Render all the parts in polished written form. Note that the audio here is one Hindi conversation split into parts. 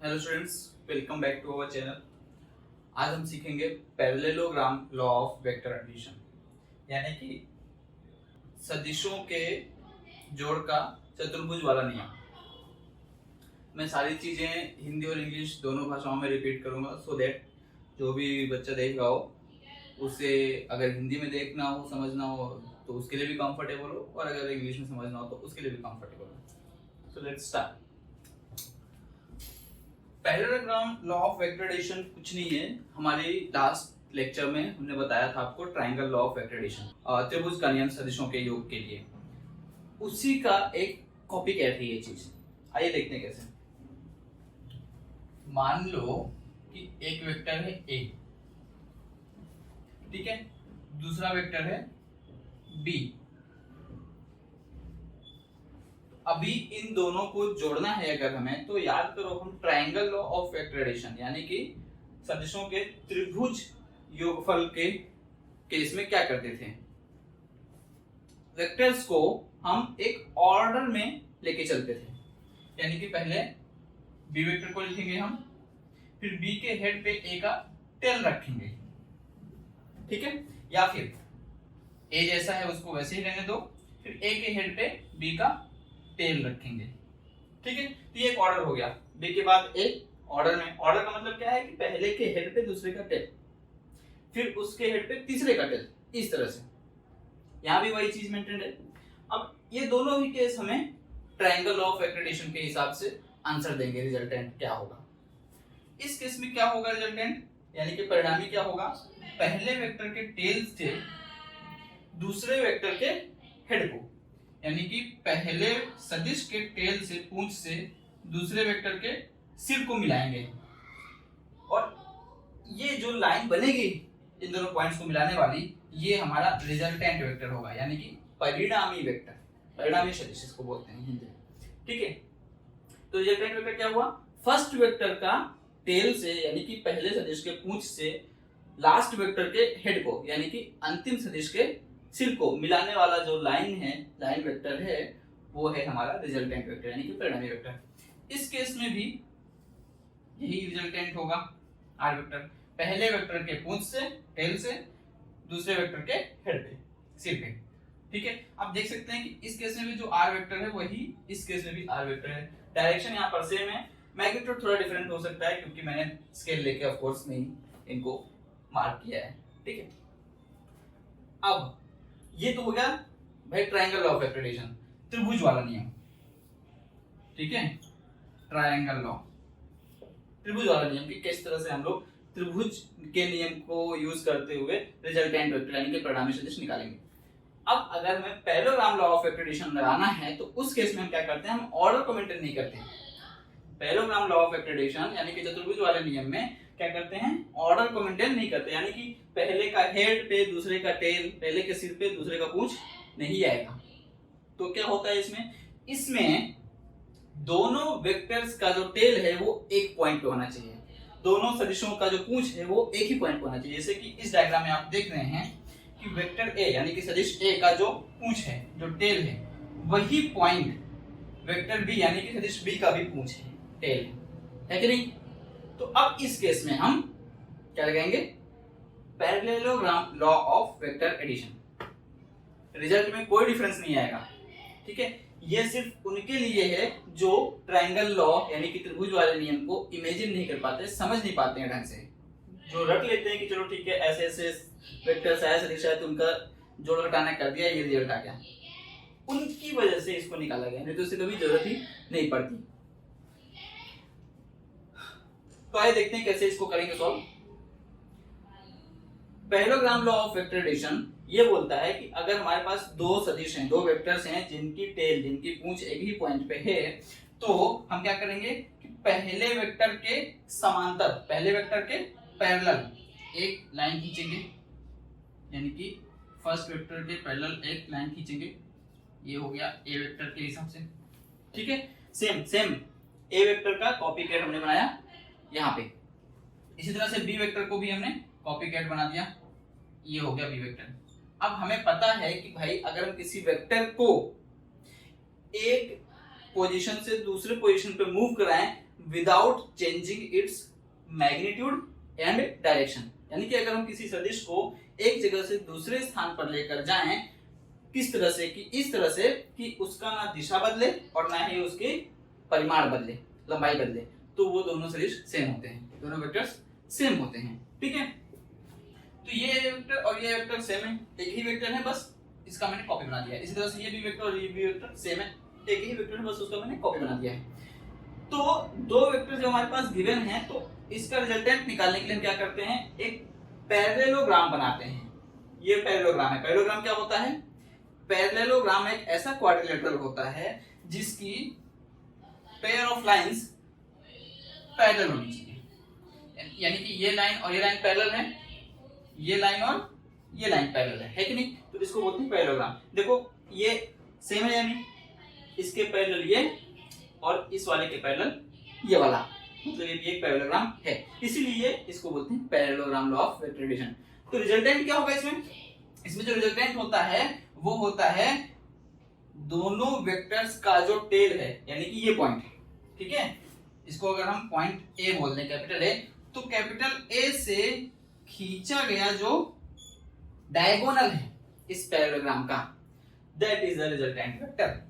Hello students, welcome back to our channel. आज हम सीखेंगे parallelogram law of vector addition, यानी कि सदिशों के जोड़ का चतुर्भुज वाला नियम। मैं सारी चीजें हिंदी और इंग्लिश दोनों भाषाओं में रिपीट करूंगा सो दैट जो भी बच्चा देख रहा हो उसे अगर हिंदी में देखना हो, समझना हो तो उसके लिए भी कंफर्टेबल हो, और अगर इंग्लिश में समझना हो तो उसके लिए भी कंफर्टेबल हो। So let's start. Parallelogram law of vector addition कुछ नहीं है। हमारे लास्ट लेक्चर में हमने बताया था आपको triangle law of vector addition, त्रिभुज का नियम सदिशों के योग के लिए। उसी का एक कॉपी कैट है ये चीज। आइए देखते हैं कैसे। मान लो कि एक वेक्टर है ए, ठीक है, दूसरा वेक्टर है बी। अभी इन दोनों को जोड़ना है अगर हमें, तो याद करो हम triangle law of vector addition यानी कि सदिशों के त्रिभुज योगफल के केस में क्या करते थे। वेक्टर्स को हम एक ऑर्डर में लेके चलते थे, यानी कि पहले बी वेक्टर को लिखेंगे हम, फिर बी के हेड पे ए का टेल रखेंगे, ठीक है, या फिर ए जैसा है उसको वैसे ही रहने दो, फिर ए के हेड पे बी का टेल रखेंगे, ठीक है। तो ये एक ऑर्डर हो गया। बी के बाद ए, ऑर्डर में, ऑर्डर का मतलब क्या है कि पहले के हेड पे दूसरे का टेल, फिर उसके हेड पे तीसरे का टेल, इस तरह से। यहां भी वही चीज मेंटेन है। अब ये दोनों ही केस हमें triangle law of vector addition के हिसाब से आंसर देंगे, रिजल्टेंट क्या होगा। इस केस में क्या होगा रिजल्टेंट, यानी कि परिणामी क्या होगा, पहले वेक्टर के टेल से दूसरे वेक्टर के हेड को, यानी कि पहले सदिश के टेल से, पूंछ से दूसरे वेक्टर के सिर को मिलाएंगे, और ये जो लाइन बनेगी इन दोनों पॉइंट्स को मिलाने वाली, ये हमारा रिजल्टेंट वेक्टर होगा, यानी कि परिणामी वेक्टर, परिणामी सदिश इसको बोलते हैं हिंदी में, ठीक है। तो रिजल्टेंट वेक्टर क्या हुआ, फर्स्ट वेक्टर का टेल से यानी कि पहले सदिश के पूंछ से लास्ट वेक्टर के हेड को, यानी कि अंतिम सदिश के सिर को मिलाने वाला जो लाइन है, लाइन वेक्टर है, वो है हमारा रिजल्टेंट वेक्टर, यानी कि परिणामी वेक्टर। इस केस में भी यही रिजल्टेंट होगा, आर वेक्टर, पहले वेक्टर के पूंछ से, टेल से, दूसरे वेक्टर के हेड पे, सिर पे, ठीक है। आप देख सकते हैं कि इस केस में भी जो आर वेक्टर है वही इस केस में भी आर वेक्टर है। डायरेक्शन यहाँ पर सेम है, मैग्नीट्यूड थोड़ा डिफरेंट हो सकता है क्योंकि मैंने स्केल लेके ऑफ कोर्स नहीं इनको मार्क किया है, ठीक है। अब ये तो हो गया भाई triangle law of vector addition, त्रिभुज वाला नियम, ठीक है। ट्रायंगल लॉ, त्रिभुज वाला नियम कि किस तरह से हम लोग त्रिभुज के नियम को यूज करते हुए रिजल्टेंट वेक्टर यानी कि परिणामी सदिश निकालेंगे। अब अगर हमें parallelogram law of vector addition लगाना है तो उस केस में हम क्या करते हैं, हम ऑर्डर को मेंटेन नहीं करते। Parallelogram law of vector addition यानी कि चतुर्भुज वाले नियम में क्या करते हैं, ऑर्डर को मेंटेन नहीं करते, यानी कि पहले का हेड पे दूसरे का टेल, पहले के सिर पे दूसरे का पूंछ नहीं आएगा। तो क्या होता है इसमें दोनों वेक्टर्स का जो टेल है वो एक पॉइंट पे होना चाहिए, दोनों सदिशों का जो पूंछ है वो एक ही पॉइंट पे होना चाहिए। जैसे कि इस डायग्राम में आप देख रहे हैं कि वेक्टर ए यानी कि सदिश ए का जो पूंछ है, जो टेल है, वही पॉइंट वेक्टर बी यानी कि सदिश बी का भी पूंछ है, टेल है कि नहीं। तो अब इस केस में हम क्या लगाएंगे, parallelogram law of vector addition. Result में कोई डिफरेंस नहीं आएगा, ठीक है। ये सिर्फ उनके लिए है जो ट्रायंगल लॉ यानी कि त्रिभुज वाले नियम को इमेजिन नहीं कर पाते, समझ नहीं पाते हैं ढंग से, जो रट लेते हैं कि चलो ठीक है ऐसे ऐसे वेक्टर्स आया, सदिश आया तो उनका जोड़ घटाना कर दिया, ये रिजल्ट आ गया, उनकी वजह से इसको निकाला गया, नहीं तो इससे कभी जरूरत ही नहीं पड़ती। तो आइए देखते हैं कैसे इसको करेंगे solve. Parallelogram law of vector addition ये बोलता है कि अगर हमारे पास दो सदिश हैं, दो वेक्टर्स हैं जिनकी टेल, जिनकी पूंछ एक ही पॉइंट पे है, तो हम क्या करेंगे कि पहले वेक्टर के समांतर, पहले वेक्टर के पैरेलल एक लाइन खींचेंगे, यानी कि फर्स्ट वेक्टर के पैरेलल एक लाइन खींचेंगे। ये हो गया ए वेक्टर के हिसाब से, ठीक है। सेम ए वेक्टर का कॉपी कैट हमने बनाया यहाँ पे, इसी तरह से बी वेक्टर को भी हमने कॉपी कैट बना दिया, ये हो गया बी वेक्टर। अब हमें पता है कि भाई अगर हम किसी वेक्टर को एक पोजीशन से दूसरे पोजीशन पे मूव कराएं, without changing its magnitude and direction. यानी कि अगर हम किसी सदिश को एक जगह से दूसरे स्थान पर लेकर जाएं, किस तरह से कि इस तरह से कि उसका ना दिशा बदले और ना ही उसके परिमाण बदले, लंबाई बदले, तो वो दोनों सदिश सेम होते हैं, दोनों वेक्टर्स सेम होते हैं। ठीक है, तो ये वेक्टर और ये वेक्टर सेम है, एक ही वेक्टर है, बस इसका मैंने कॉपी बना दिया है। इसी तरह से ये भी वेक्टर और ये भी वेक्टर सेम है, एक ही वेक्टर है, बस उसका मैंने कॉपी बना दिया है। तो दो वेक्टर जो हमारे पास गिवन है, तो इसका रिजल्टेंट निकालने के लिए हम क्या करते हैं, एक पैरेललोग्राम बनाते हैं। ये पैरेललोग्राम है। पैरेललोग्राम क्या होता है? पैरेललोग्राम एक ऐसा क्वाड्रिलेटरल होता है जिसकी पेयर ऑफ लाइंस पैरेलल होनी चाहिए। यानी कि ये लाइन और ये लाइन पैरेलल है, ये लाइन और ये लाइन पैरेलल है कि नहीं? तो इसको बोलते हैं पैरेललोग्राम। देखो ये सेम है, यानी इसके पैरेलल ये और इस वाले के पैरेलल ये वाला, मतलब ये भी एक पैरेललोग्राम है, इसीलिए इसको बोलते हैं parallelogram law of vector addition. तो रिजल्टेंट क्या होगा इसमें? इसमें जो रिजल्टेंट होता है वो होता है दोनों वेक्टर्स का जो टेल है, यानी कि ये पॉइंट, ठीक है, इसको अगर हम पॉइंट ए बोल दें, कैपिटल ए, तो कैपिटल ए से खींचा गया जो डायगोनल है इस पैरेललोग्राम का, that is the resultant vector.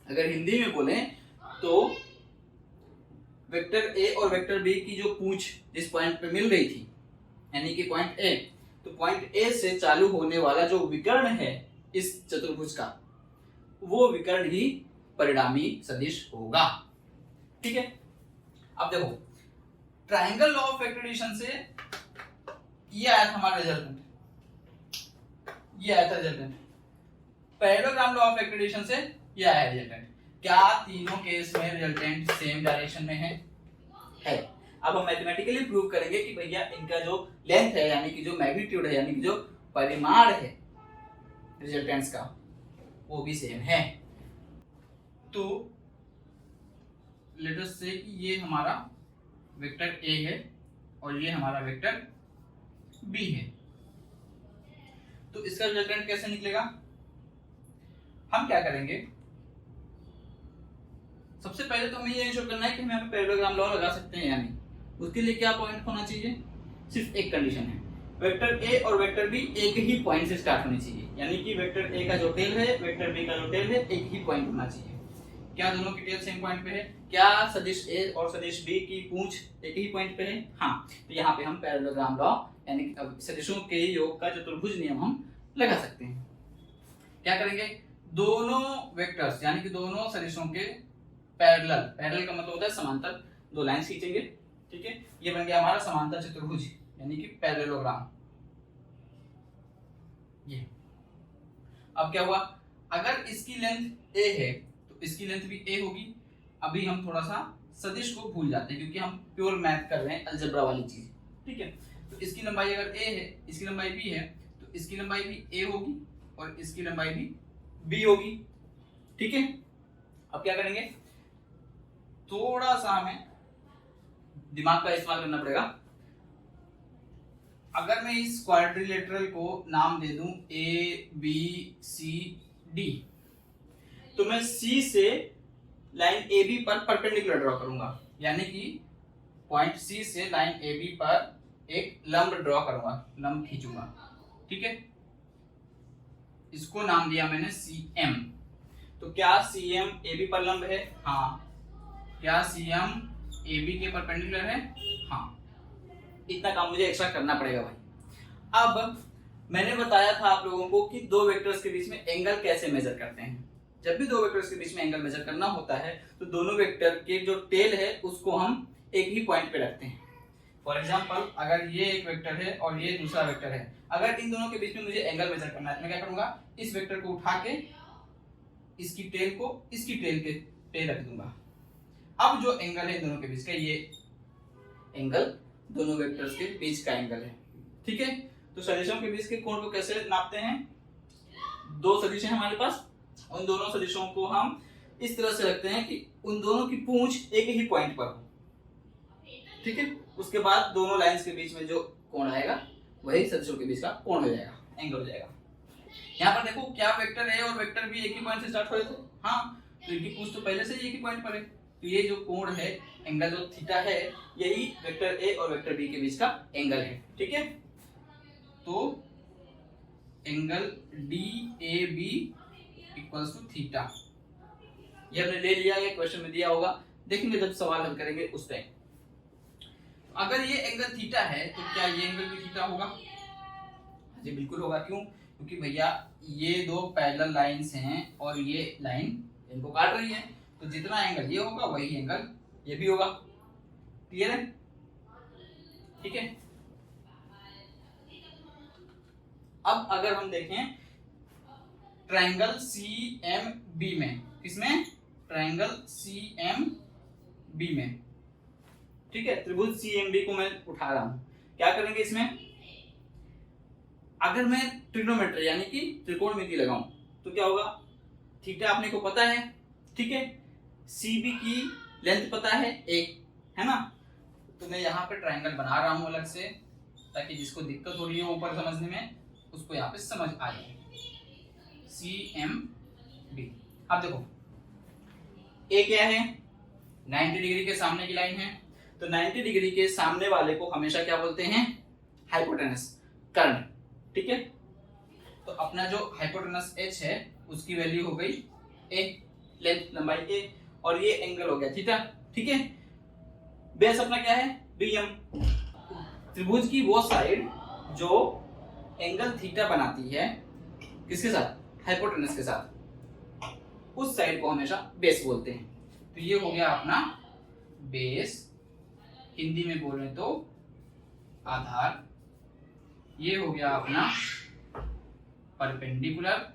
अगर हिंदी में बोले तो वेक्टर ए और वेक्टर बी की जो पूंछ जिस पॉइंट पे मिल रही थी, यानी कि पॉइंट ए, तो पॉइंट ए से चालू होने वाला जो विकर्ण है इस चतुर्भुज का, वो विकर्ण ही परिणामी सदिश होगा। ठीक है, अब देखो triangle law of vector addition से ये आया था हमारा रिजल्टेंट, ये आया था resultant. Parallelogram law of vector addition से ये आया रिजल्टेंट। क्या तीनों केस में रिजल्टेंट सेम डायरेक्शन में है? अब हम मैथमेटिकली प्रूव करेंगे कि भैया इनका जो लेंथ है, यानी कि जो मैग्नीट्यूड है, यानी कि जो परिमाण है रिजल्टेंट्स का, वो भी सेम है। तो लेट अस से कि ये हमारा वेक्टर ए है और ये हमारा वेक्टर बी है, तो इसका रिजल्टेंट कैसे निकलेगा? हम क्या करेंगे, सबसे पहले तो हमें ये इंश्योर करना है कि हम यहाँ पे पैरेललोग्राम लॉ लगा सकते हैं या नहीं। उसके लिए क्या पॉइंट होना चाहिए? सिर्फ एक कंडीशन है, वेक्टर ए और वेक्टर बी एक ही पॉइंट से स्टार्ट होनी चाहिए, यानी कि वेक्टर ए का जो टेल है, वेक्टर बी का जो टेल है, एक ही पॉइंट होना चाहिए। क्या दोनों की टेल सेम पॉइंट पे है? क्या सदिश ए और सदिश बी की पूंछ एक ही पॉइंट पे है? हाँ, तो यहाँ पे हम पैरेललोग्राम लॉ यानी कि सदिशों के योग का चतुर्भुज नियम हम लगा सकते हैं। क्या करेंगे, दोनों वेक्टर्स यानी कि दोनों सदिशों के पैरेलल, पैरेलल का मतलब होता है समांतर, दो लाइंस खींचेंगे, ठीक है, ये बन गया हमारा समांतर चतुर्भुज यानी कि पैरेललोग्राम। ये अब क्या हुआ, अगर इसकी लेंथ ए है तो इसकी लेंथ भी ए होगी। अभी हम थोड़ा सा सदिश को भूल जाते हैं क्योंकि हम प्योर मैथ कर रहे हैं, अलजेब्रा वाली चीज, ठीक है। तो इसकी लंबाई अगर ए है, इसकी लंबाई बी है, तो इसकी लंबाई भी ए होगी और इसकी लंबाई भी बी होगी, ठीक है। अब क्या करेंगे, थोड़ा सा हमें दिमाग का इस्तेमाल करना पड़ेगा। अगर मैं इस क्वाड्रिलेटरल को नाम दे दूं ए बी सी डी, तो मैं सी से लाइन ए बी पर परपेंडिकुलर ड्रॉ करूंगा, यानी कि पॉइंट सी से लाइन ए बी पर एक लंब ड्रॉ करूंगा, लंब खींचूंगा, ठीक है। इसको नाम दिया मैंने सी एम। तो क्या सी एम ए बी पर लंब है? हाँ। क्या सी एम ए बी के परपेंडिकुलर है? हाँ। इतना काम मुझे एक्स्ट्रा करना पड़ेगा भाई। अब मैंने बताया था आप लोगों को कि दो वेक्टर्स के बीच में एंगल कैसे मेजर करते हैं। जब भी दो वेक्टर्स के बीच में एंगल मेजर करना होता है तो दोनों वेक्टर के जो टेल है उसको हम एक ही पॉइंट पे रखते हैं। फॉर एग्जांपल, अगर ये एक वेक्टर है और ये दूसरा वेक्टर है, अगर इन दोनों के बीच में मुझे एंगल मेजर करना है, मैं क्या करूंगा, इस वेक्टर को उठा के इसकी टेल को इसकी टेल के पे रख दूंगा। अब जो एंगल है दोनों के बीच का, ये एंगल दोनों वेक्टर्स के बीच का एंगल है, ठीक है। तो सदिशों के बीच के कोण को कैसे नापते हैं? दो सदिश हैं हमारे पास, उन दोनों सदिशों को हम इस तरह से रखते हैं कि उन दोनों की पूंछ एक ही पॉइंट पर हो, ठीक है। उसके बाद दोनों लाइंस के बीच में जो कोण आएगा वही सदिशों के बीच का कोण हो जाएगा, एंगल हो जाएगा। यहाँ पर देखो, क्या वेक्टर ए और वेक्टर बी एक ही पॉइंट से स्टार्ट हो रहे थे? हाँ। तो इनकी पूछ तो पहले से ही एक ही पॉइंट पर है, तो ये जो कोण है, एंगल जो थीटा है, यही वेक्टर ए और वेक्टर बी के बीच का एंगल है। ठीक है, तो angle DAB equals to theta, ये हमने ले लिया, ये क्वेश्चन में दिया होगा, देखेंगे जब सवाल हल करेंगे उस टाइम। अगर ये एंगल थीटा है तो क्या ये एंगल भी थीटा होगा? जी बिल्कुल होगा। क्यों? क्योंकि भैया ये दो पैरेलल लाइंस हैं और ये लाइन इनको काट रही है, तो जितना एंगल ये होगा वही एंगल ये भी होगा। क्लियर है? ठीक है। अब अगर हम देखें ट्रायंगल CMB में, किसमें? ट्रायंगल CMB में, ठीक है, त्रिभुज CMB को मैं उठा रहा हूं। क्या करेंगे इसमें? अगर मैं ट्रिग्नोमेट्री यानी कि त्रिकोणमिति लगाऊं तो क्या होगा? थीटा अपने को पता है, ठीक है, CB की लेंथ पता है 1, है ना, तो मैं यहाँ पे ट्रायंगल बना रहा हूं अलग से, ताकि जिसको दिक्कत हो रही है ऊपर समझने में उसको यहाँ पे समझ आ जाए। CMB, अब देखो ए क्या है? 90 डिग्री के सामने की लाइन है, तो 90 डिग्री के सामने वाले को हमेशा क्या बोलते हैं? हाइपोटेनस, कर्ण। ठीक है, तो अपना जो हाइपोटेनस h है उसकी वैल्यू हो गई a, लेंथ लंबाई a, और ये एंगल हो गया थीटा। ठीक है, बेस अपना क्या है? BM। त्रिभुज की वो साइड जो एंगल थीटा बनाती है, किसके साथ? हाइपोटेनस के साथ, उस साइड को हमेशा बेस बोलते हैं। तो ये हो गया अपना बेस, हिंदी में बोले तो आधार। ये हो गया अपना परपेंडिकुलर,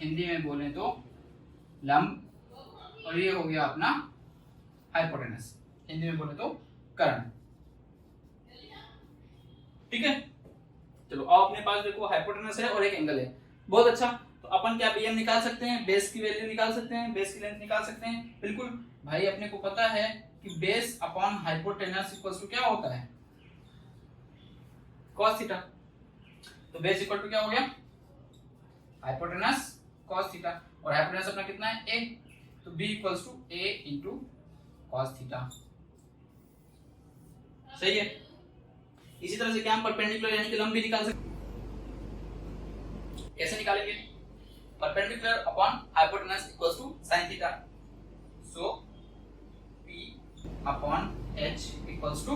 हिंदी में बोले तो लंब, और ये हो गया अपना हाइपोटेनस, हिंदी में बोले तो कर्ण। ठीक है, चलो अब अपने पास देखो हाइपोटेनस है और एक एंगल है, बहुत अच्छा। तो अपन क्या BM निकाल सकते हैं, बेस की वैल्यू निकाल सकते हैं, बेस की लेंथ निकाल सकते हैं। बिल्कुल भाई, अपने को पता है कि base upon hypotenuse equals to क्या होता है? cos theta. तो बेस इक्वल टू क्या हो गया? हाइपोटेनस cos थीटा, और हाइपोटेनस अपना कितना है? a, तो b equals to a into cos theta. सही है। इसी तरह से क्या हम परपेंडिकुलर यानी कि लंब भी निकाल सकते हैं। कैसे निकालेंगे? Perpendicular upon hypotenuse equals to sin theta, so p upon h equals to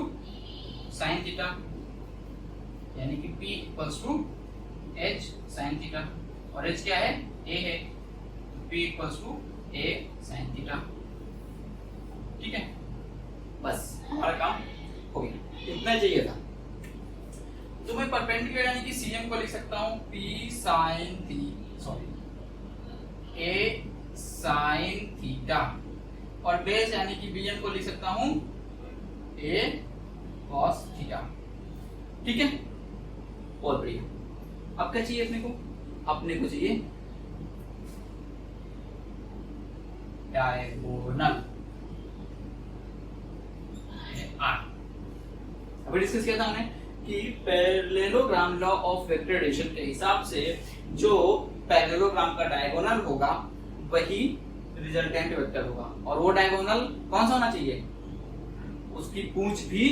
sin theta, यानी कि p equals to h sin theta, और h क्या है? a है, p equals to a sin theta. ठीक है, बस हमारा काम हो गया, इतना चाहिए था। तो मैं परपेंडिकुलर यानी कि CM को लिख सकता हूं P sin A sin theta, और बेस यानी कि BM को लिख सकता हूं A cos थीटा। ठीक है, बहुत बढ़िया। अब क्या चाहिए अपने को? अपने को चाहिए डायगोनल। अभी डिस्कस किया था हमने कि parallelogram law of vector addition के हिसाब से जो पैरेललोग्राम का डायगोनल होगा वही रिजल्टेंट वेक्टर होगा, और वो डायगोनल कौन सा होना चाहिए? उसकी पूंछ भी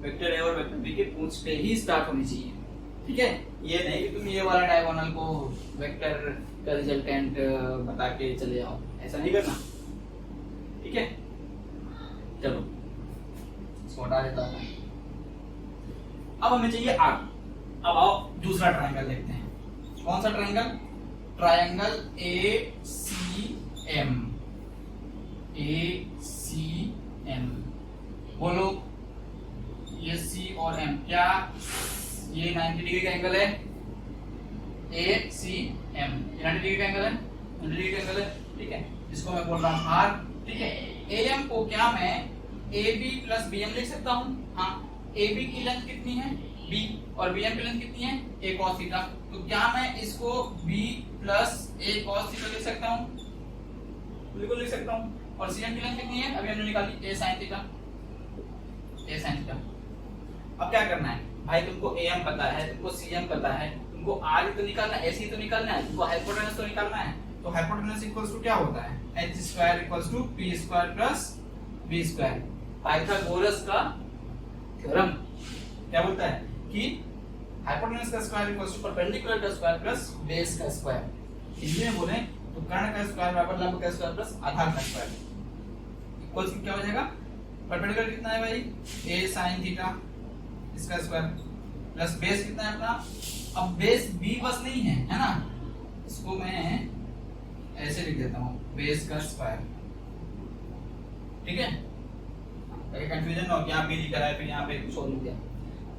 वेक्टर ए और वेक्टर बी के पूंछ पे ही स्टार्ट होनी चाहिए। ठीक है, ये नहीं कि तुम ये वाला डायगोनल को वेक्टर का रिजल्टेंट बता के चले जाओ, ऐसा नहीं करना। ठीक है, चलो इसको हटा देता हूं। अब हमें चाहिए आर। अब आओ दूसरा ट्रायंगल देखते हैं। कौन सा ट्रायंगल? Triangle ACM। ACM बोलो, ये C और M, क्या ये 90 डिग्री का एंगल है? ACM 90 डिग्री का एंगल है, 90 डिग्री का एंगल है। ठीक है, इसको मैं बोल रहा हूँ R। ठीक है, AM को क्या मैं AB प्लस BM लिख सकता हूँ? हाँ, AB की लेंथ कितनी है? B, और BM की लेंथ कितनी है? A cos theta. तो क्या मैं इसको B plus A cos theta लिख सकता हूँ? बिल्कुल लिख सकता हूँ। और CM की लेंथ कितनी है? अभी हमने निकाली, A sin theta. A sin theta. अब क्या करना है भाई? तुमको AM पता है, तुमको CM पता है, तुमको आर ही तो निकालना है, एसी तो निकालना है, तुमको हाइपोटेनस तो निकालना है। तो हाइपोटेनस इक्वल्स टू क्या होता है, h square equals to p square plus b square. Pythagoras का थ्योरम क्या बोलता है कि हाइपोटेनस का स्क्वायर इक्वल्स टू परपेंडिकुलर का स्क्वायर प्लस बेस का स्क्वायर। हिंदी में बोले तो कर्ण का स्क्वायर बराबर लंब का स्क्वायर प्लस आधार का स्क्वायर। इक्वल्स टू क्या हो जाएगा, परपेंडिकुलर कितना है भाई, a sin थीटा इसका स्क्वायर प्लस बेस कितना है अपना, अब बेस b बस नहीं है ना, इसको मैं ऐसे लिख देता हूँ बेस का स्क्वायर, ठीक है, ताकि कंफ्यूजन ना हो कि यहाँ b लिखा है फिर यहाँ पे कुछ और लिख दिया।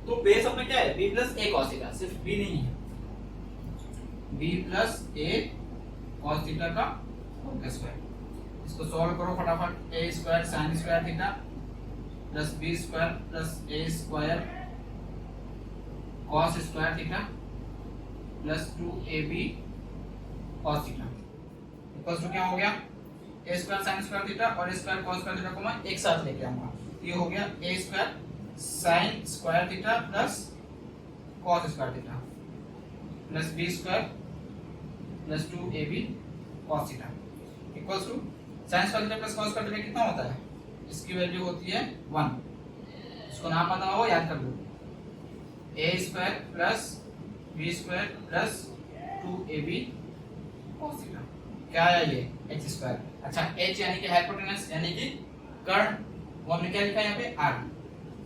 तो बेस अपना क्या है, b plus a cos theta, सिर्फ b नहीं है, b plus a cos theta का होल स्क्वायर। इसको सॉल्व करो फटाफट, a square sin square theta plus b square plus a square cos square theta plus 2ab cos theta equals to क्या हो गया, a square sin square theta और a square cos square theta को मैं एक साथ लेके आऊंगा, ये हो गया a square sin square theta plus cos square theta plus b square plus 2ab cos theta equals to sin square theta plus cos square theta कितना होता है, इसकी वैल्यू होती है 1। इसको नाम पता हो याद कर लो, a square plus b square plus 2ab cos theta, क्या आया ये h स्क्वायर। अच्छा h यानी कि हाइपोटेनस यानी कि कर्ण, वो हमने क्या लिखा है यहाँ पे r,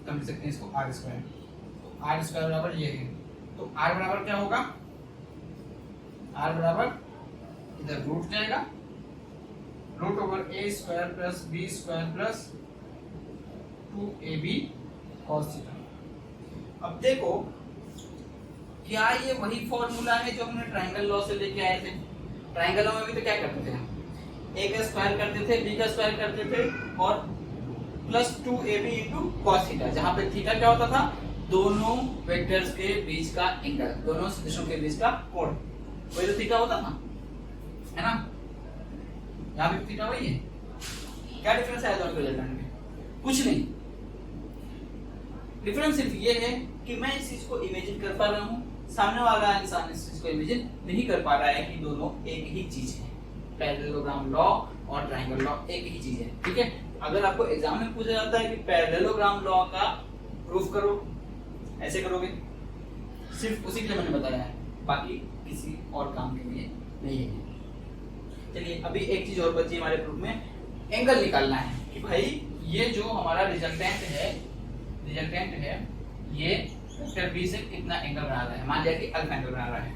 तो हम लिख सकते हैं इसको r स्क्वायर। तो r स्क्वायर बराबर ये है, तो r बराबर क्या होगा, r बराबर इधर रूट जाएगा, root over a square plus b square plus 2ab cos theta. अब देखो क्या ये वही फॉर्मूला है जो हमने ट्रायंगल लॉ से लेके आए थे। ट्रायंगल लॉ में भी तो क्या करते थे, a का स्क्वायर करते थे, b का स्क्वायर करते थे और plus 2ab into cos theta, जहां पे थीटा क्या होता था, दोनों वेक्टर्स के बीच का एंगल, दोनों सदिशों के बीच का कोण, वही तो थीटा होता था, है ना। यहाँ पे थीटा वही है, क्या डिफरेंस है दोनों के रिजल्टेंट में, कुछ नहीं, डिफरेंस सिर्फ ये है कि मैं इस चीज को इमेजिन कर पा रहा हूँ, सामने वाला इंसान इस चीज को इमेजिन नहीं कर पा रहा है कि दोनों एक ही चीज है। पैरेललोग्राम लॉ और ट्रायंगल लॉ एक ही चीज है, ठीक है। अगर आपको एग्जाम में पूछा जाता है कि पैरेललोग्राम लॉ का प्रूफ करो, ऐसे करोगे, सिर्फ उसी के लिए मैंने बताया है, बाकी किसी और काम के लिए नहीं है। चलिए अभी एक चीज और बची हमारे प्रूफ में, एंगल निकालना है कि भाई ये जो हमारा रिजल्टेंट है ये वेक्टर बी से कितना एंगल बना रहा है, मान लिया कि अल्फा एंगल बना रहा है।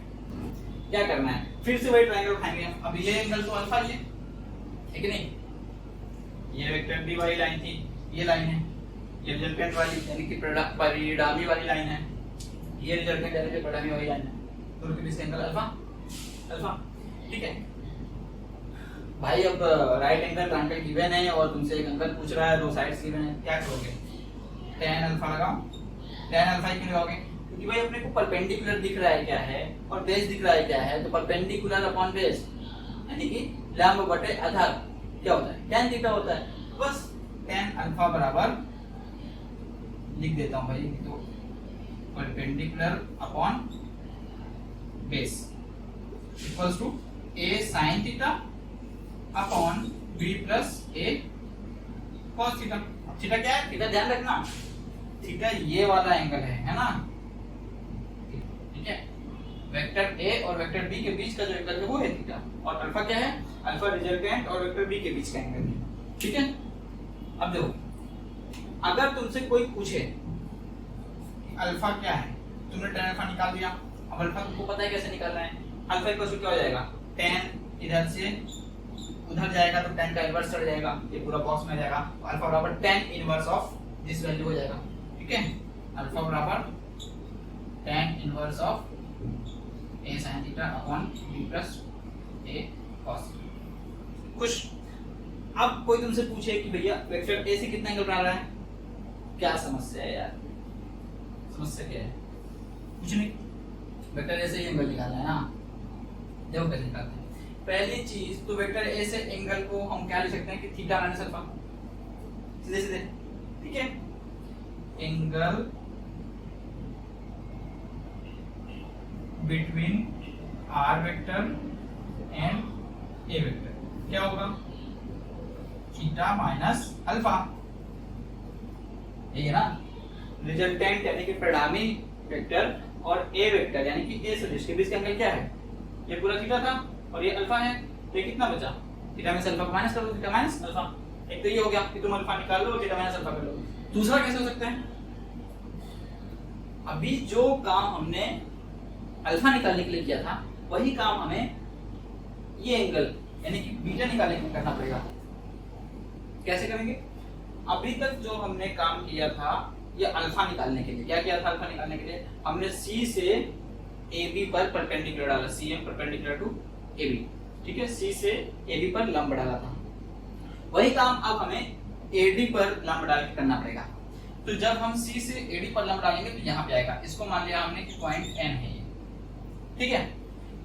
क्या करना है, फिर से वही ट्रायंगल उठाएंगे हम। अब ये एंगल तो अल्फा ही है, ठीक है नहीं, ये वेक्टर बी वाली लाइन थी, ये लाइन है, ये रिजल्टेंट वाली यानी कि परिणामी वाली लाइन है, ये रिजल्टेंट यानी कि परिणामी वाली लाइन है, दोनों के बीच का एंगल अल्फा, ठीक है भाई। अब राइट एंगल ट्रायंगल गिवन है और तुमसे एक एंगल पूछ रहा है, दो साइड्स गिवन है, क्या करोगे, tan अल्फा लगाओ। tan अल्फा क्यों लगाओगे, क्योंकि भाई अपने को परपेंडिकुलर दिख रहा है क्या है और बेस दिख रहा है क्या है, तो परपेंडिकुलर अपॉन बेस यानी कि लंब बटे आधार क्या होता है, tan थीटा होता है। बस tan अल्फा बराबर लिख देता हूं भाई, तो perpendicular upon base equals to a sin theta upon b plus a cos theta. Theta क्या है, थीटा ध्यान रखना, थीटा ये वाला एंगल है ना, ठीक है। वेक्टर a और वेक्टर b के बीच का जो एंगल है वो है थीटा, और अल्फा क्या है, अल्फा रिजल्टेंट और वेक्टर b के बीच का एंगल है, ठीक है। अब देखो, अगर तुमसे कोई पूछे अल्फा क्या है, तुमने tan अल्फा निकाल दिया, अब अल्फा तुमको पता है कैसे निकालना है, अल्फा इक्वल टू क्या हो जाएगा, tan इधर से उधर जाएगा तो tan का इनवर्स चढ़ जाएगा, ये पूरा बॉक्स में जाएगा, अल्फा बराबर tan inverse of this value हो जाएगा, ठीक है। अल्फा बराबर tan inverse of a sin theta upon b plus a cos। खुश। अब कोई तुमसे पूछे कि भैया वेक्टर a से कितना एंगल बना रहा है, क्या समस्या है यार, समस्या क्या है, कुछ नहीं, वेक्टर a से एंगल निकालना है ना। देखो कैसे निकालते हैं, पहली चीज तो वेक्टर a से एंगल को हम क्या लिख सकते हैं कि थीटा माइनस अल्फा, सीधे सीधे, ठीक है। Angle between R vector and A vector क्या होगा, थीटा माइनस अल्फा, यही है ना। रिजल्टेंट यानी कि परिणामी वेक्टर और ए वेक्टर यानी कि ए सदिश के बीच का एंगल क्या है, ये पूरा थीटा था और ये अल्फा है, तो ये कितना बचा, थीटा में से अल्फा को माइनस कर दो, थीटा माइनस अल्फा। एक तो ये हो गया कि तुम अल्फा निकाल लो, थीटा माइनस अल्फा कर लो। दूसरा कैसे हो सकता है, अभी जो काम हमने अल्फा निकालने के लिए किया था वही काम हमें ये एंगल यानी कि बीटा निकालने के लिए करना पड़ेगा। कैसे करेंगे, अभी तक जो हमने काम किया था ये अल्फा निकालने के लिए, क्या किया था, अल्फा निकालने के लिए हमने सी से ए बी पर परपेंडिकुलर डाला, C M perpendicular to A B, ठीक है, सी से ए बी पर लंब डाला था। वही काम अब हमें ए डी पर लंब डाल के करना पड़ेगा। तो जब हम सी से ए डी पर लंब डालेंगे तो यहाँ पे आएगा, इसको मान लिया हमने कि पॉइंट एन है ये, ठीक है।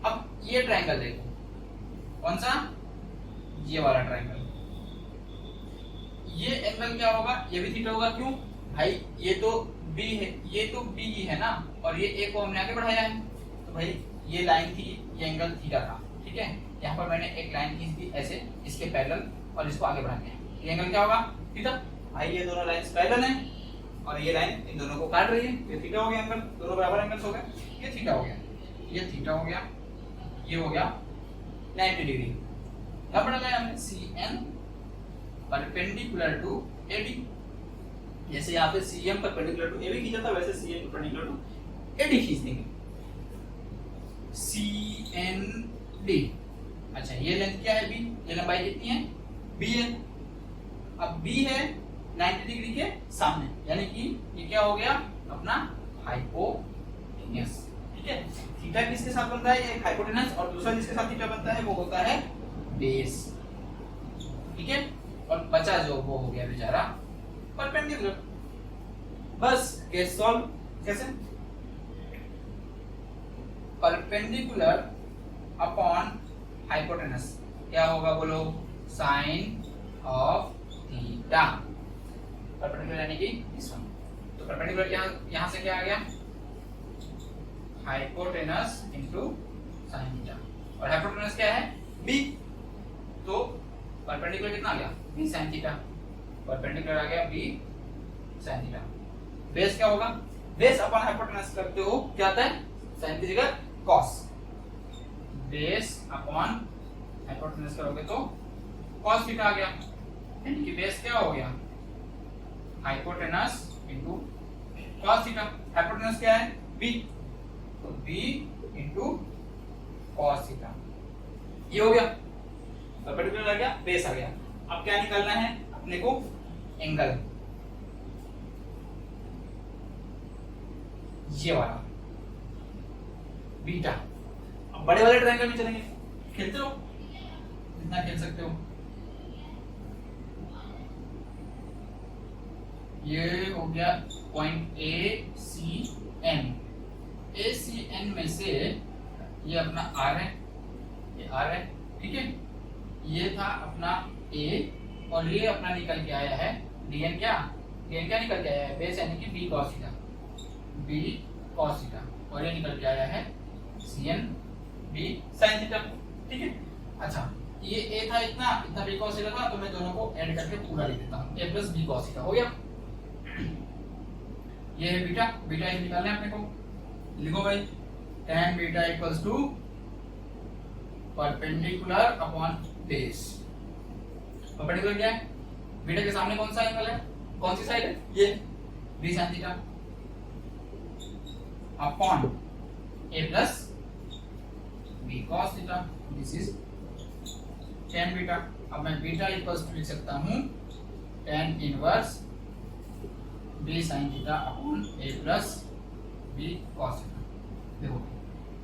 अब ये ट्रायंगल देखो, कौन सा, ये वाला ट्रायंगल, ये एंगल क्या होगा, ये भी थीटा होगा। क्यों भाई, ये तो बी है, ये तो बी ही है ना, और ये ए को हमने आगे बढ़ाया है, तो भाई ये लाइन थी, ये एंगल थीटा था, ठीक है। यहाँ पर मैंने एक लाइन खींच दी ऐसे इसके पैरेलल और इसको आगे बढ़ा दिया, ये एंगल क्या होगा, थीटा। भाई ये दोनों लाइंस पैरेलल हैं और ये लाइन इन दोनों को काट रही है, ये थीटा हो गया एंगल, दोनों बराबर एंगल्स हो गए, ये थीटा हो गया, ये थीटा हो गया, ये हो गया 90 डिग्री। अब बढ़ा लिया हमने C N perpendicular to A D, जैसे यहाँ पे C M perpendicular to A B खींचा था वैसे C N perpendicular to A D खींच देंगे, सी एन डी। अच्छा ये लेंथ क्या है बी, ये लंबाई कितनी है बी है। अब बी है 90 डिग्री के सामने, यानी कि ये क्या हो गया अपना हाइपोटेन्यूस, ठीक है। थीटा किसके साथ बनता है, एक हाइपोटेन्यूस, और दूसरा जिसके साथ थीटा बनता है वो होता है बेस, ठीक है। और बचा जो वो हो गया बेचारा परपेंडिकुलर। बस केस सॉल्व कैसे, परपेंडिकुलर अपॉन हाइपोटेनस क्या होगा बोलो, साइन ऑफ थीटा, परपेंडिकुलर यानी कि इस वन। तो परपेंडिकुलर यहाँ से क्या आ गया, हाइपोटेनस इनटू साइन थीटा, और हाइपोटेनस क्या है बी, तो परपेंडिकुलर कितना आ गया बी साइन थीटा, परपेंडिकुलर आ गया बी साइन थीटा। बेस क्या होगा, बेस अपॉन हाइपोटेनस करते हो क्या आता है, साइन की जगह कॉस, बेस अपॉन हाइपोटेनस करोगे तो कॉस थीटा आ गया, यानी कि बेस क्या हो गया hypotenuse into cos theta. Hypotenuse क्या है बी, तो बी इनटू कॉस थीटा, ये हो गया परपेंडिकुलर आ गया, बेस आ गया। अब क्या निकालना है अपने को, एंगल, ये वाला बीटा। अब बड़े वाले ट्रायंगल में चलेंगे, खेलते हो जितना खेल सकते हो। ये हो गया point A C N, A C N में से ये अपना आर है, ये आर है, ठीक है। ये था अपना ए और ये अपना निकल के आया है डीएन, क्या डीएन क्या निकल के आया है, बेस यानी कि B cos theta, B cos theta, और ये निकल के आया है सीएन बी साइन थीटा, ठीक है। अच्छा ये ए था इतना इतना बी कॉस थीटा था, तो मैं दोनों को ऐड करके पूरा लिख देता हूं, ए प्लस बी कॉस थीटा हो गया। ये है बीटा, बीटा एक निकालना है अपने को, लिखो भाई tan beta equals to perpendicular upon base. Perpendicular क्या है, बीटा के सामने कौन सा एंगल है, कौन सी साइड है, ये B sine theta upon A plus B cos theta, this is tan beta. अब मैं बीटा इक्वल्स टू लिख सकता हूं tan inverse B sine theta upon A plus B cos theta. देखो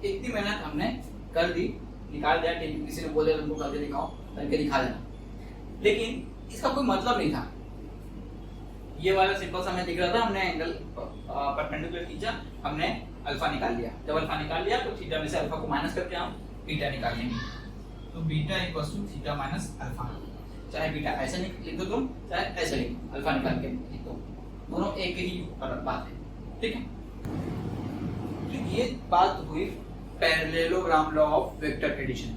इतनी मेहनत हमने कर दी, निकाल दिया, किसी ने बोले तुमको करके दिखाओ, करके दिखा देना, लेकिन इसका कोई मतलब नहीं था। ये वाला सिंपल सा हमें दिख रहा था, हमने एंगल परपेंडिकुलर खींचा, हमने अल्फा निकाल लिया। जब अल्फा निकाल लिया तो थीटा में से अल्फा को माइनस करके हम बीटा निकाल लेंगे, तो beta equals to theta minus alpha. चाहे बीटा ऐसे लिख दो तुम, चाहे ऐसे लिख, अल्फा निकाल के लिख दो, दोनों एक ही बात है, ठीक है। तो ये बात हुई parallelogram law of vector addition.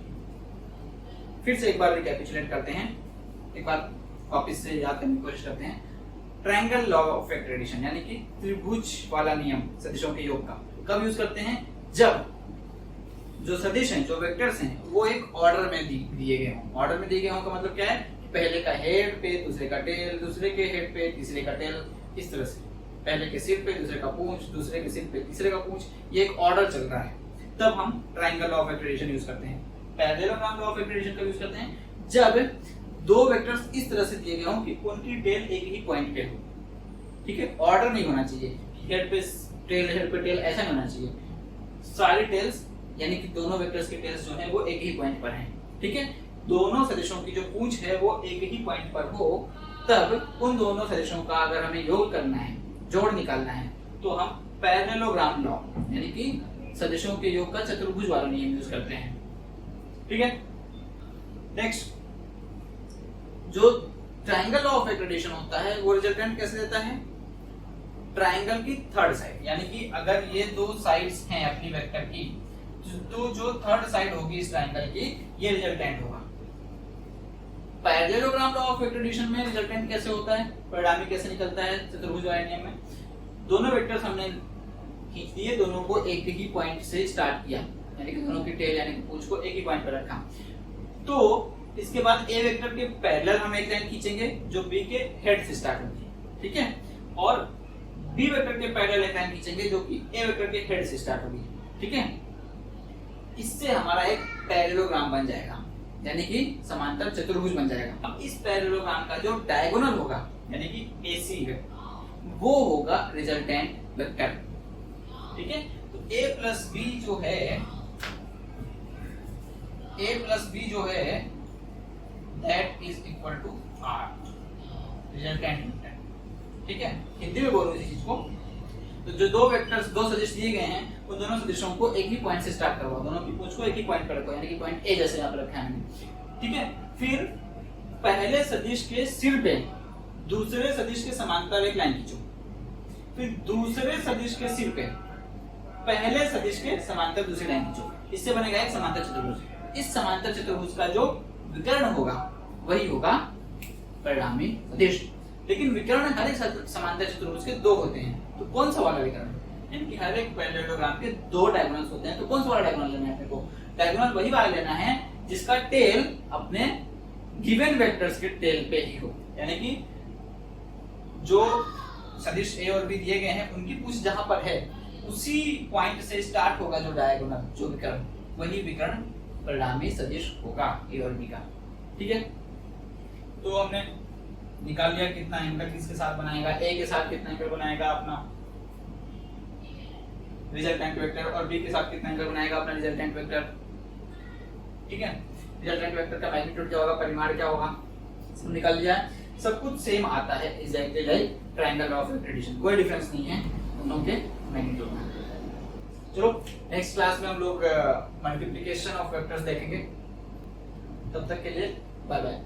फिर से एक बार रिकैपिचुलेट करते हैं, एक बार वापस से याद करने की कोशिश करते हैं। Triangle law of vector addition यानी कि त्रिभुज वाला नियम सदिशों के योग का कब यूज करते हैं? जब जो सदिश हैं, जो वेक्टर्स हैं, वो एक ऑर्डर में दिए गए हों। ऑर्डर में दिए गए हों का मतलब क्या है? पहले का हेड पे, दूसरे का टेल, दूसरे के हेड पे, तीसरे का टेल, इस तरह से पहले के सिर पे, दूसरे का पूंछ, दूसरे के सिर पे, तीसरे का पूंछ, ये एक ऑर्डर चल रहा है। तब हम triangle law of vector addition use करते हैं। Parallelogram law of vector addition का यूज करते हैं जब दो वेक्टर्स इस तरह से दिए गए हों कि उनकी टेल एक ही पॉइंट पे हो। ठीक है, ऑर्डर नहीं होना चाहिए, हेड पे टेल, हेड पे टेल, ऐसा नहीं होना चाहिए। सारी टेल्स यानी कि दोनों वेक्टर्स के टेल्स जो है वो एक ही पॉइंट पर हैं। ठीक है, दोनों सदिशों की जो पूंछ है वो एक ही पॉइंट पर हो, तब उन दोनों सदिशों का अगर हमें योग करना है, जोड़ निकालना है, तो हम पैरेललोग्राम लॉ यानी कि सदिशों के योग का चतुर्भुज वाला नियम यूज करते हैं। ठीक है, नेक्स्ट जो triangle law of vector addition होता है वो रिजल्टेंट कैसे देता है? ट्रायंगल की थर्ड साइड, यानी कि अगर ये दो साइड्स हैं अपनी वेक्टर की, तो जो थर्ड साइड होगी इस ट्रायंगल की, ये रिजल्टेंट होगा। Parallelogram law of vector addition में रिजल्टेंट कैसे होता है, परिणामी कैसे निकलता है चतुर्भुज वाले नियम में? दोनों वेक्टर्स हमने खींच दिए, दोनों को एक ही पॉइंट से स्टार्ट किया, यानी कि दोनों की टेल यानी कि पूंछ को एक ही पॉइंट पर रखा। तो इसके बाद ए वेक्टर के पैरेलल हम एक लाइन खींचेंगे जो बी के हेड से स्टार्ट होगी। ठीक है, और बी वेक्टर के पैरेलल एक लाइन खींचेंगे जो कि ए वेक्टर के हेड से स्टार्ट होगी। ठीक है, इससे हमारा एक पैरेललोग्राम बन जाएगा, यानी कि समांतर चतुर्भुज बन जाएगा। अब इस पैरेललोग्राम का जो डायगोनल होगा यानी कि एसी है, वो होगा रिजल्टेंट वेक्टर। ठीक है, तो a प्लस बी जो है that is equal to r, resultant vector. ठीक है, हिंदी में बोलो इस चीज को। तो जो दो वेक्टर्स, दो सदिश दिए गए हैं, उन दोनों सदिशों को एक ही पॉइंट से स्टार्ट करवाओ, दोनों की पूंछ को एक ही पॉइंट पर रखो, यानी कि पॉइंट ए जैसे यहाँ पर रखा है हमने। ठीक है, फिर पहले सदिश के सिर पे दूसरे सदिश के समांतर एक लाइन खींचो, फिर दूसरे सदिश के सिर पे पहले सदिश के समांतर दूसरी लाइन खींचो, इससे बनेगा एक समांतर चतुर्भुज। इस समांतर चतुर्भुज का जो विकर्ण होगा वही होगा परिणामी सदिश। लेकिन विकर्ण हर एक समांतर चतुर्भुज के दो होते हैं, तो कौन सा वाला विकर्ण? यानी कि हर एक पैरेललोग्राम के दो डायगोनल्स होते हैं, तो कौन सा वाला डायगोनल लेना है अपने को? डायगोनल वही वाला लेना है जिसका टेल अपने गिवन वेक्टर्स के टेल पे ही हो, यानी कि जो सदिश ए और बी दिए गए हैं उनकी पूंछ जहां पर है उसी पॉइंट से स्टार्ट होगा जो डायगोनल, जो विकर्ण, वही विकर्ण परिणामी सदिश होगा ए और बी का। ठीक है, तो हमने निकाल लिया कितना एंगल किसके साथ बनाएगा, ए के साथ कितना एंगल बनाएगा अपना रिजल्टेंट वेक्टर, और बी के साथ कितना एंगल बनाएगा अपना रिजल्टेंट वेक्टर। ठीक है, रिजल्टेंट वेक्टर का मैग्नीट्यूड क्या होगा, परिमाण क्या होगा, सब निकाल लिया। सब कुछ सेम आता है exactly like triangle law of vector addition, कोई डिफरेंस नहीं है दोनों के मैग्नीट्यूड में। चलो नेक्स्ट क्लास में हम लोग मल्टीप्लिकेशन ऑफ वेक्टर्स देखेंगे, तब तक के लिए बाय बाय।